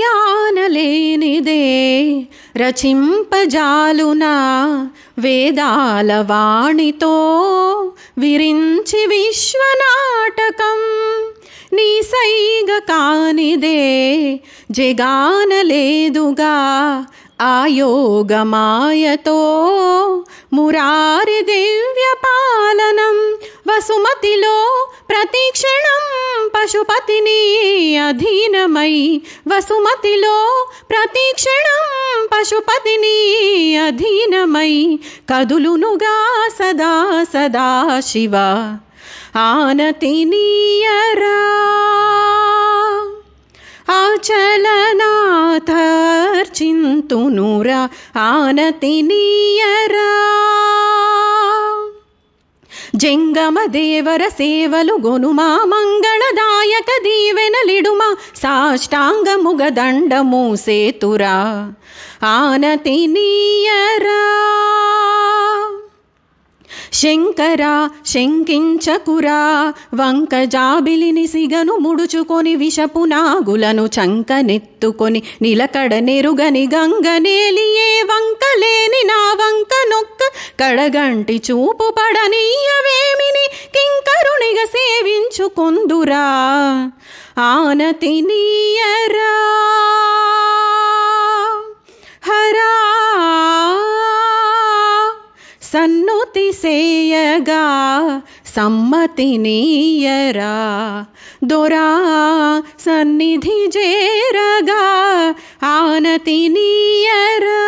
ఆనలేనిదే రచింపజాలునా వేదాల వాణితో విరించి విశ్వనాటకం. నీ సైగ కానిదే జగానలేదుగా ఆయోగమాయతో మురారి దివ్య పాలనం. వసుమతిలో ప్రతిక్షణం పశుపతిని అధీనమై, వసుమతిలో ప్రతిక్షణం పశుపతిని అధీనమై కదులునుగా సదా సదా శివ ఆనతినీయరా. ఆచలనాథర్చింతునురా ఆనతినీయరా. జంగమ దేవర సేవలు గొనుమా మంగళదాయక దీవెనలిడుమా సాష్టాంగముగ దండము సేతురా ఆనతినీయరా. శంకరా శంకించకురా వంక జాబిలిని సిగను ముడుచుకొని విషపు నాగులను చంకనెత్తుకొని నిలకడ నెరుగని గంగనేలియే వంకలేని నా వంక నొక్క కడగంటి చూపు పడనీయవేమిని కింకరునిగా సేవించుకొందురా ఆనతినీయరా. హరా సన్నుతి సేయగా సమ్మతినీయరా. దొరా సన్నిధి చేరగా ఆనతినీయరా.